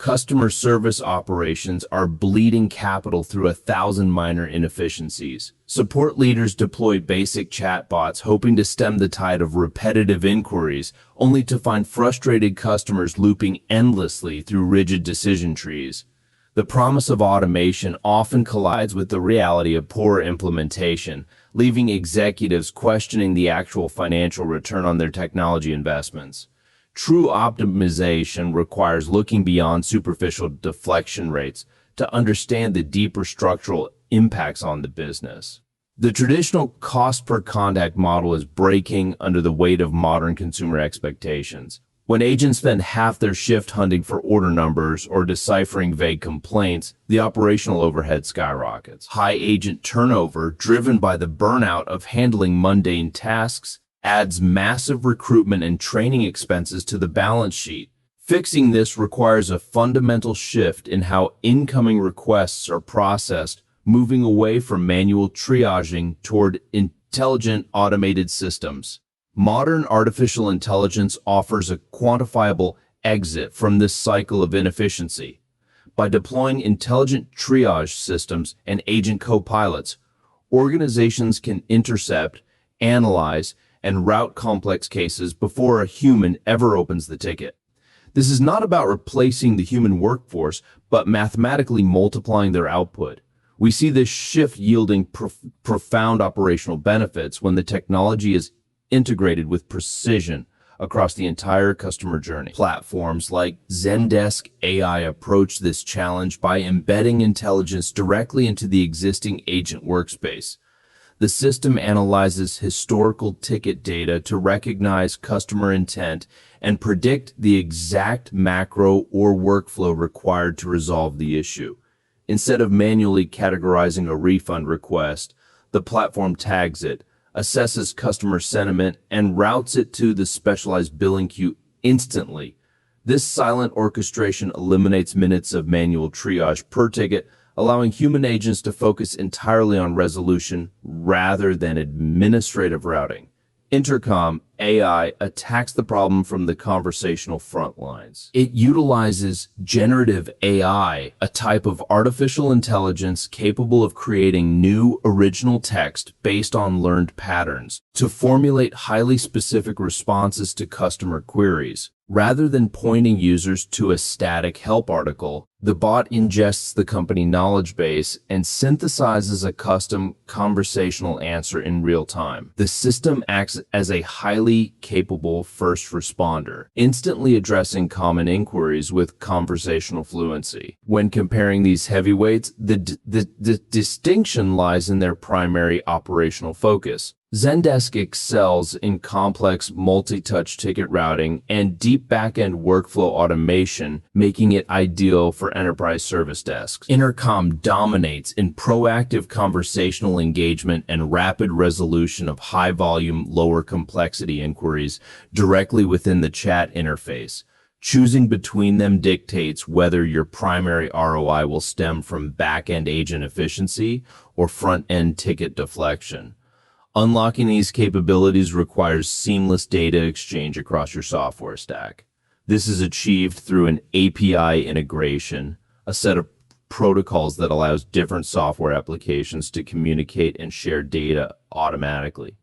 Customer service operations are bleeding capital through 1,000 minor inefficiencies. Support leaders deploy basic chatbots hoping to stem the tide of repetitive inquiries, only to find frustrated customers looping endlessly through rigid decision trees. The promise of automation often collides with the reality of poor implementation, leaving executives questioning the actual financial return on their technology investments. True optimization requires looking beyond superficial deflection rates to understand the deeper structural impacts on the business. The traditional cost per contact model is breaking under the weight of modern consumer expectations. When agents spend half their shift hunting for order numbers or deciphering vague complaints, the operational overhead skyrockets. High agent turnover, driven by the burnout of handling mundane tasks, adds massive recruitment and training expenses to the balance sheet. Fixing this requires a fundamental shift in how incoming requests are processed, moving away from manual triaging toward intelligent automated systems. Modern artificial intelligence offers a quantifiable exit from this cycle of inefficiency. By deploying intelligent triage systems and agent co-pilots, organizations can intercept, analyze, and route complex cases before a human ever opens the ticket. This is not about replacing the human workforce, but mathematically multiplying their output. We see this shift yielding profound operational benefits when the technology is integrated with precision across the entire customer journey. Platforms like Zendesk AI approach this challenge by embedding intelligence directly into the existing agent workspace. The system analyzes historical ticket data to recognize customer intent and predict the exact macro or workflow required to resolve the issue. Instead of manually categorizing a refund request, the platform tags it, assesses customer sentiment, and routes it to the specialized billing queue instantly. This silent orchestration eliminates minutes of manual triage per ticket, allowing human agents to focus entirely on resolution rather than administrative routing. Intercom AI attacks the problem from the conversational front lines. It utilizes generative AI, a type of artificial intelligence capable of creating new original text based on learned patterns, to formulate highly specific responses to customer queries. Rather than pointing users to a static help article, the bot ingests the company knowledge base and synthesizes a custom conversational answer in real time. The system acts as a highly capable first responder, instantly addressing common inquiries with conversational fluency. When comparing these heavyweights, the distinction lies in their primary operational focus. Zendesk excels in complex multi-touch ticket routing and deep back-end workflow automation, making it ideal for enterprise service desks. Intercom dominates in proactive conversational engagement and rapid resolution of high-volume, lower-complexity inquiries directly within the chat interface. Choosing between them dictates whether your primary ROI will stem from back-end agent efficiency or front-end ticket deflection. Unlocking these capabilities requires seamless data exchange across your software stack. This is achieved through an API integration, a set of protocols that allows different software applications to communicate and share data automatically.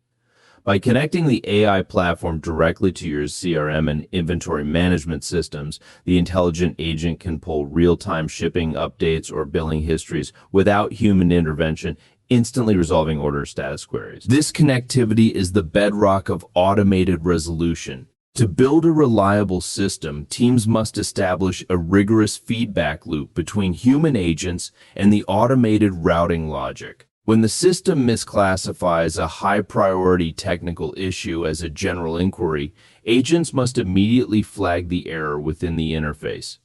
By connecting the AI platform directly to your CRM and inventory management systems, the intelligent agent can pull real-time shipping updates or billing histories without human intervention, instantly resolving order status queries. This connectivity is the bedrock of automated resolution. To build a reliable system, teams must establish a rigorous feedback loop between human agents and the automated routing logic. When the system misclassifies a high-priority technical issue as a general inquiry, agents must immediately flag the error within the interface.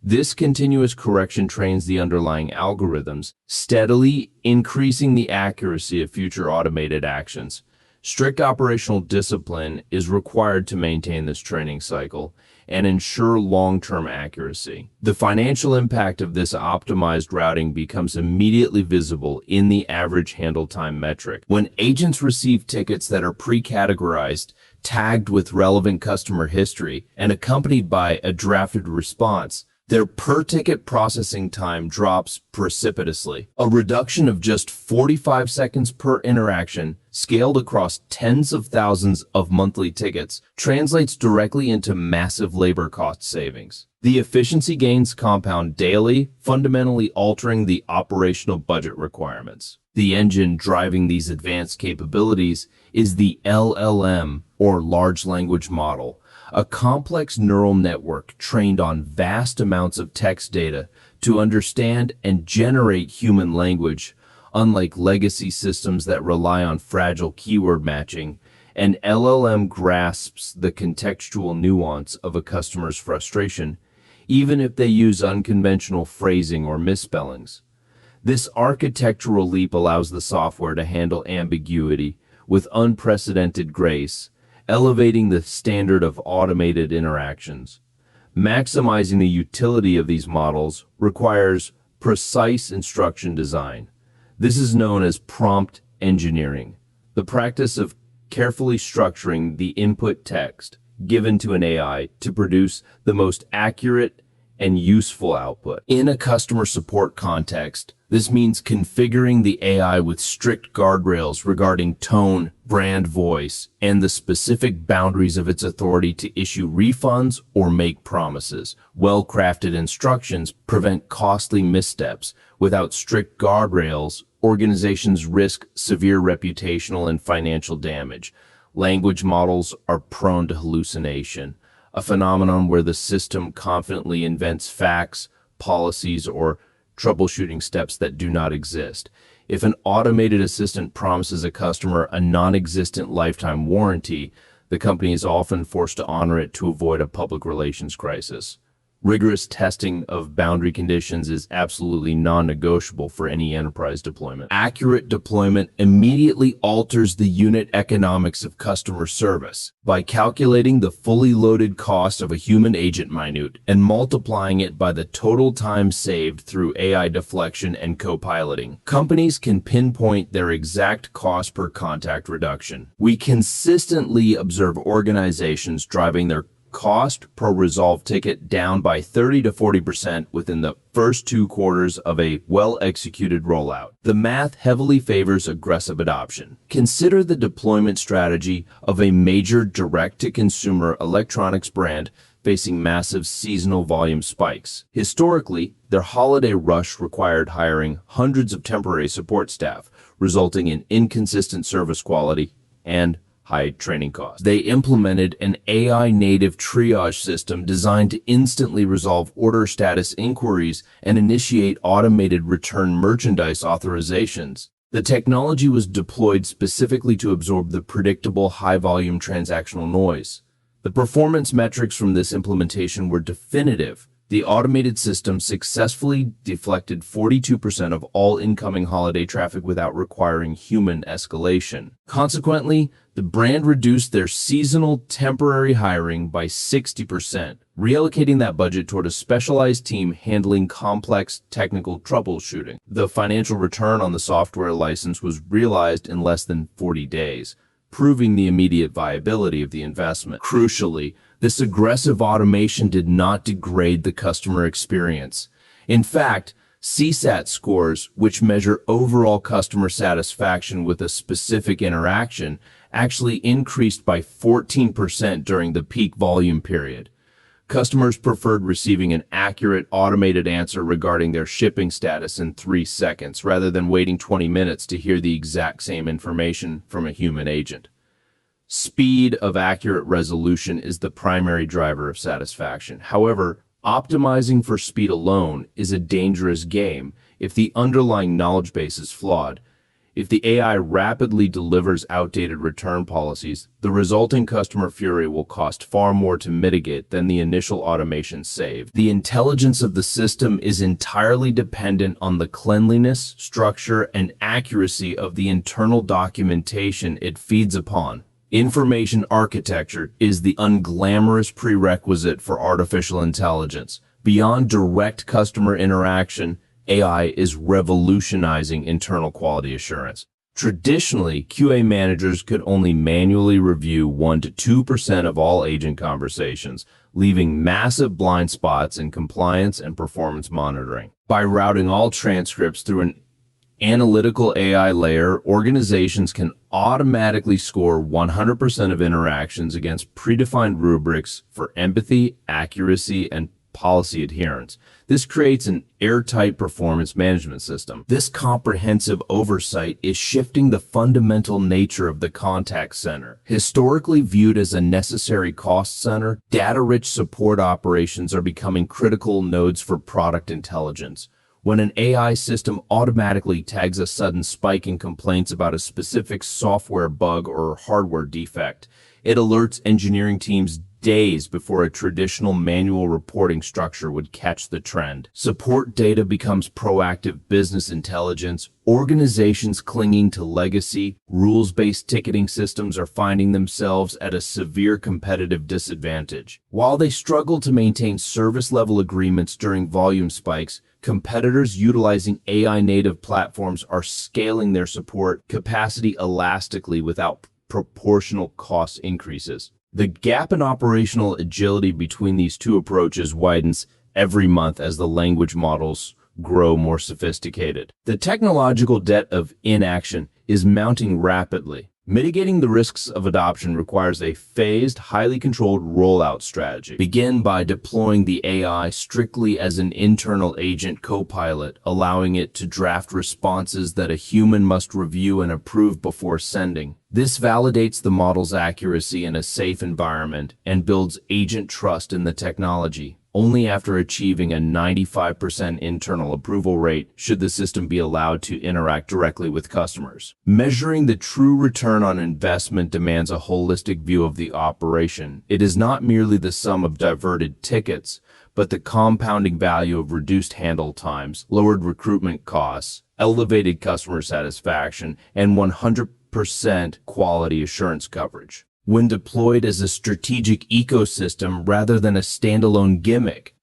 This continuous correction trains the underlying algorithms, steadily increasing the accuracy of future automated actions. Strict operational discipline is required to maintain this training cycle and ensure long-term accuracy. The financial impact of this optimized routing becomes immediately visible in the average handle time metric. When agents receive tickets that are pre-categorized, tagged with relevant customer history, and accompanied by a drafted response, their per-ticket processing time drops precipitously. A reduction of just 45 seconds per interaction, scaled across tens of thousands of monthly tickets, translates directly into massive labor cost savings. The efficiency gains compound daily, fundamentally altering the operational budget requirements. The engine driving these advanced capabilities is the LLM, or large language model, a complex neural network trained on vast amounts of text data to understand and generate human language. Unlike legacy systems that rely on fragile keyword matching, an LLM grasps the contextual nuance of a customer's frustration, even if they use unconventional phrasing or misspellings. This architectural leap allows the software to handle ambiguity with unprecedented grace, elevating the standard of automated interactions. Maximizing the utility of these models requires precise instruction design. This is known as prompt engineering, the practice of carefully structuring the input text given to an AI to produce the most accurate and useful output. In a customer support context, this means configuring the AI with strict guardrails regarding tone, brand voice, and the specific boundaries of its authority to issue refunds or make promises. Well-crafted instructions prevent costly missteps. Without strict guardrails, organizations risk severe reputational and financial damage. Language models are prone to hallucination, a phenomenon where the system confidently invents facts, policies, or troubleshooting steps that do not exist. If an automated assistant promises a customer a non-existent lifetime warranty, the company is often forced to honor it to avoid a public relations crisis. Rigorous testing of boundary conditions is absolutely non-negotiable for any enterprise deployment. Accurate deployment immediately alters the unit economics of customer service by calculating the fully loaded cost of a human agent minute and multiplying it by the total time saved through AI deflection and co-piloting. Companies can pinpoint their exact cost per contact reduction. We consistently observe organizations driving their cost per resolved ticket down by 30 to 40% within the first 2 quarters of a well-executed rollout. The math heavily favors aggressive adoption. Consider the deployment strategy of a major direct-to-consumer electronics brand facing massive seasonal volume spikes. Historically, their holiday rush required hiring hundreds of temporary support staff, resulting in inconsistent service quality and high training costs. They implemented an AI-native triage system designed to instantly resolve order status inquiries and initiate automated return merchandise authorizations. The technology was deployed specifically to absorb the predictable high-volume transactional noise. The performance metrics from this implementation were definitive. The automated system successfully deflected 42% of all incoming holiday traffic without requiring human escalation. Consequently, the brand reduced their seasonal temporary hiring by 60%, reallocating that budget toward a specialized team handling complex technical troubleshooting. The financial return on the software license was realized in less than 40 days, proving the immediate viability of the investment. Crucially, this aggressive automation did not degrade the customer experience. In fact, CSAT scores, which measure overall customer satisfaction with a specific interaction, actually increased by 14% during the peak volume period. Customers preferred receiving an accurate, automated answer regarding their shipping status in 3 seconds, rather than waiting 20 minutes to hear the exact same information from a human agent. Speed of accurate resolution is the primary driver of satisfaction. However, optimizing for speed alone is a dangerous game if the underlying knowledge base is flawed. If the AI rapidly delivers outdated return policies, the resulting customer fury will cost far more to mitigate than the initial automation saved. The intelligence of the system is entirely dependent on the cleanliness, structure, and accuracy of the internal documentation it feeds upon. Information architecture is the unglamorous prerequisite for artificial intelligence. Beyond direct customer interaction, AI is revolutionizing internal quality assurance. Traditionally, QA managers could only manually review 1 to 2% of all agent conversations, leaving massive blind spots in compliance and performance monitoring. By routing all transcripts through an analytical AI layer, organizations can automatically score 100% of interactions against predefined rubrics for empathy, accuracy, and policy adherence. This creates an airtight performance management system. This comprehensive oversight is shifting the fundamental nature of the contact center. Historically viewed as a necessary cost center, data-rich support operations are becoming critical nodes for product intelligence. When an AI system automatically tags a sudden spike in complaints about a specific software bug or hardware defect, it alerts engineering teams days before a traditional manual reporting structure would catch the trend. Support data becomes proactive business intelligence. Organizations clinging to legacy, rules-based ticketing systems are finding themselves at a severe competitive disadvantage. While they struggle to maintain service-level agreements during volume spikes, competitors utilizing AI-native platforms are scaling their support capacity elastically without proportional cost increases. The gap in operational agility between these two approaches widens every month as the language models grow more sophisticated. The technological debt of inaction is mounting rapidly. Mitigating the risks of adoption requires a phased, highly controlled rollout strategy. Begin by deploying the AI strictly as an internal agent co-pilot, allowing it to draft responses that a human must review and approve before sending. This validates the model's accuracy in a safe environment and builds agent trust in the technology. Only after achieving a 95% internal approval rate should the system be allowed to interact directly with customers. Measuring the true return on investment demands a holistic view of the operation. It is not merely the sum of diverted tickets, but the compounding value of reduced handle times, lowered recruitment costs, elevated customer satisfaction, and 100% quality assurance coverage. When deployed as a strategic ecosystem rather than a standalone gimmick,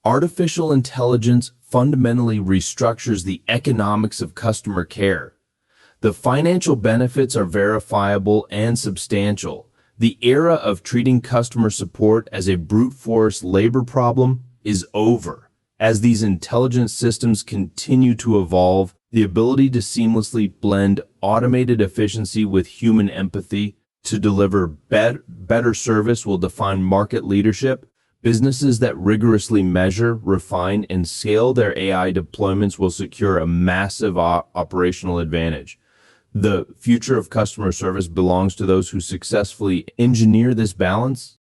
artificial intelligence fundamentally restructures the economics of customer care. The financial benefits are verifiable and substantial. The era of treating customer support as a brute force labor problem is over. As these intelligent systems continue to evolve, the ability to seamlessly blend automated efficiency with human empathy to deliver better service will define market leadership. Businesses that rigorously measure, refine, and scale their AI deployments will secure a massive operational advantage. The future of customer service belongs to those who successfully engineer this balance